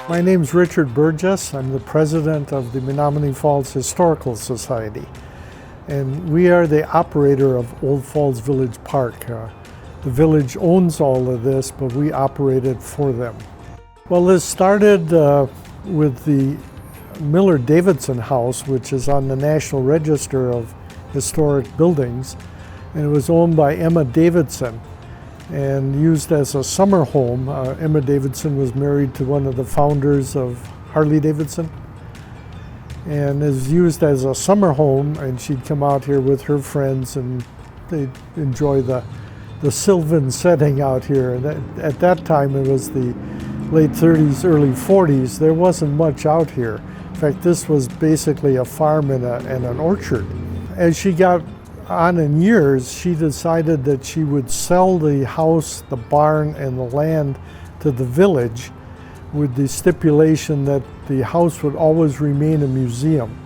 My name's Richard Burgess. I'm the president of the Menomonee Falls Historical Society, and we are the operator of Old Falls Village Park. The village owns all of this, but we operate it for them. Well, this started with the Miller-Davidson House, which is on the National Register of Historic Buildings, and it was owned by Emma Davidson and used as a summer home. Emma Davidson was married to one of the founders of Harley-Davidson, and is used as a summer home, and she'd come out here with her friends and they'd enjoy the sylvan setting out here. And at that time, it was the late 30s, early 40s. There wasn't much out here. In fact, this was basically a farm and an orchard. As she got on in years, she decided that she would sell the house, the barn, and the land to the village with the stipulation that the house would always remain a museum.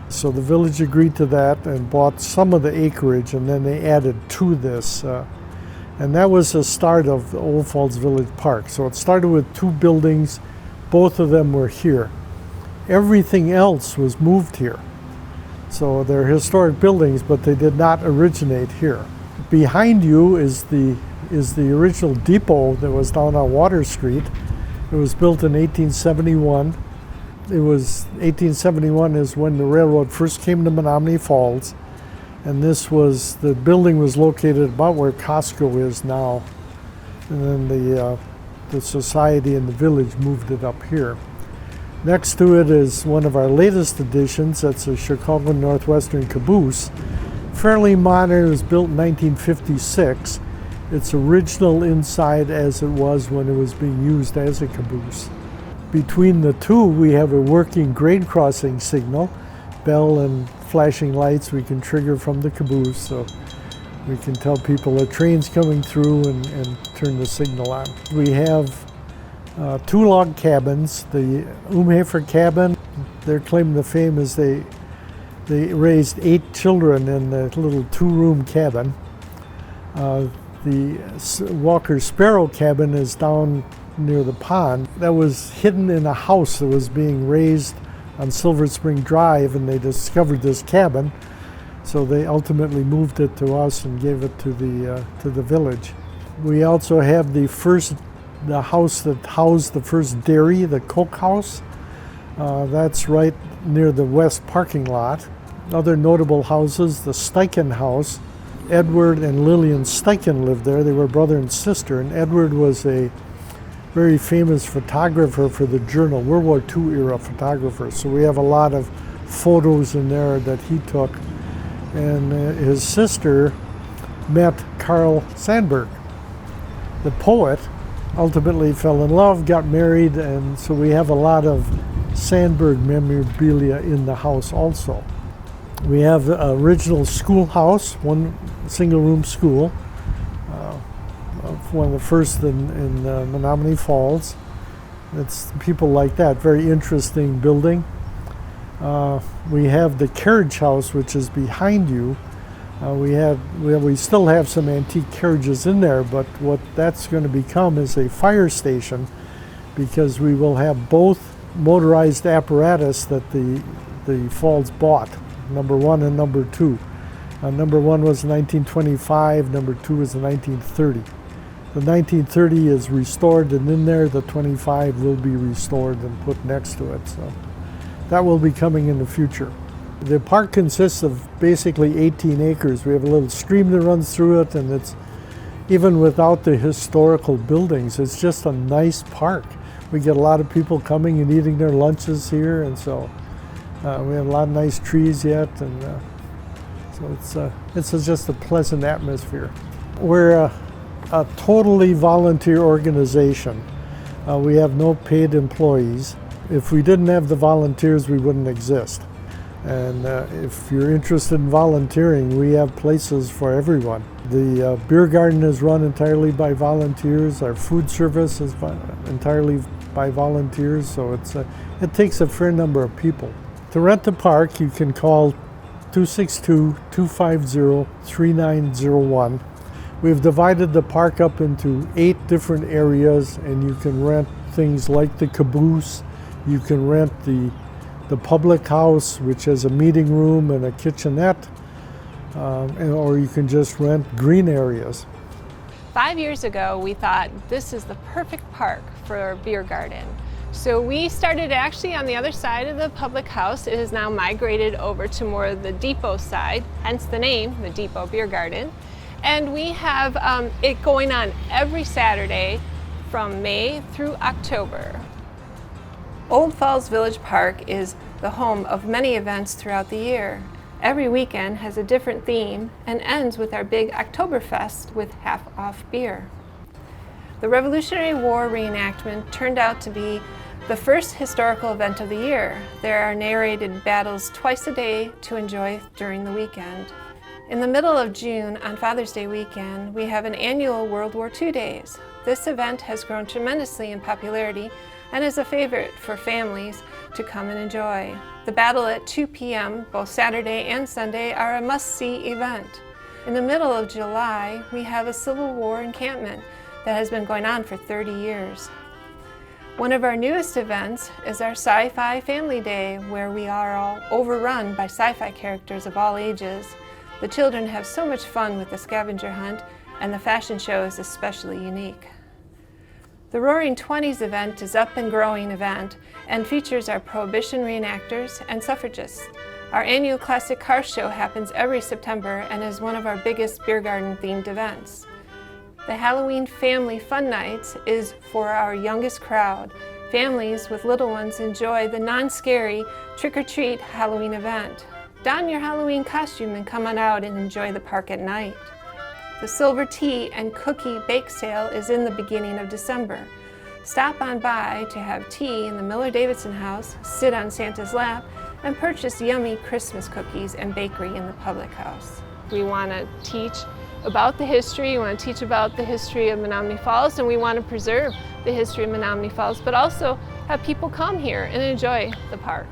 So the village agreed to that and bought some of the acreage, and then they added to this. And that was the start of the Old Falls Village Park. So it started with 2 buildings. Both of them were here. Everything else was moved here. So they're historic buildings, but they did not originate here. Behind you is the original depot that was down on Water Street. It was built in 1871. 1871 is when the railroad first came to Menomonee Falls, and the building was located about where Costco is now. And then the society and the village moved it up here. Next to it is one of our latest additions. That's a Chicago Northwestern caboose. Fairly modern. It was built in 1956. It's original inside as it was when it was being used as a caboose. Between the two, we have a working grade crossing signal, bell and flashing lights we can trigger from the caboose, so we can tell people a train's coming through and turn the signal on. We have 2 log cabins. The Umhafer cabin, their claim to fame is they raised 8 children in the little 2-room cabin. The Walker Sparrow cabin is down near the pond. That was hidden in a house that was being raised on Silver Spring Drive, and they discovered this cabin, so they ultimately moved it to us and gave it to the village. We also have the house that housed the first dairy, the Coke House. That's right near the west parking lot. Other notable houses, the Steichen House. Edward and Lillian Steichen lived there. They were brother and sister, and Edward was a very famous photographer for the Journal, World War II era photographer. So we have a lot of photos in there that he took. And his sister met Carl Sandburg, the poet. Ultimately fell in love, got married, and so we have a lot of Sandburg memorabilia in the house also. We have the original schoolhouse, 1 single-room school, one of the first in Menomonee Falls. It's people like that, very interesting building. We have the carriage house, which is behind you. We still have some antique carriages in there, but what that's going to become is a fire station, because we will have both motorized apparatus that the falls bought, number 1 and number 2. Number 1 was 1925, number 2 was 1930. The 1930 is restored, and in there the 25 will be restored and put next to it. So that will be coming in the future. The park consists of basically 18 acres. We have a little stream that runs through it, and it's, even without the historical buildings, it's just a nice park. We get a lot of people coming and eating their lunches here, and so we have a lot of nice trees yet, and so it's just a pleasant atmosphere. We're a totally volunteer organization. We have no paid employees. If we didn't have the volunteers, we wouldn't exist. And if you're interested in volunteering, we have places for everyone. The beer garden is run entirely by volunteers. Our food service is entirely by volunteers, so it takes a fair number of people. To rent the park, you can call 262-250-3901. We've divided the park up into 8 different areas, and you can rent things like the caboose. You can rent the public house, which has a meeting room and a kitchenette, or you can just rent green areas. 5 years ago, we thought this is the perfect park for a beer garden. So we started actually on the other side of the public house. It has now migrated over to more of the depot side, hence the name, the Depot Beer Garden. And we have it going on every Saturday from May through October. Old Falls Village Park is the home of many events throughout the year. Every weekend has a different theme and ends with our big Oktoberfest with half-off beer. The Revolutionary War reenactment turned out to be the first historical event of the year. There are narrated battles twice a day to enjoy during the weekend. In the middle of June, on Father's Day weekend, we have an annual World War II Days. This event has grown tremendously in popularity and is a favorite for families to come and enjoy. The battle at 2 p.m., both Saturday and Sunday, are a must-see event. In the middle of July, we have a Civil War encampment that has been going on for 30 years. One of our newest events is our Sci-Fi Family Day, where we are all overrun by sci-fi characters of all ages. The children have so much fun with the scavenger hunt, and the fashion show is especially unique. The Roaring Twenties event is up and growing event and features our Prohibition reenactors and suffragists. Our annual Classic Car Show happens every September and is one of our biggest beer garden themed events. The Halloween Family Fun Nights is for our youngest crowd. Families with little ones enjoy the non-scary trick-or-treat Halloween event. Don your Halloween costume and come on out and enjoy the park at night. The Silver Tea and Cookie Bake Sale is in the beginning of December. Stop on by to have tea in the Miller-Davidson house, sit on Santa's lap, and purchase yummy Christmas cookies and bakery in the public house. We want to teach about the history, we want to teach about the history of Menomonee Falls, and we want to preserve the history of Menomonee Falls, but also have people come here and enjoy the park.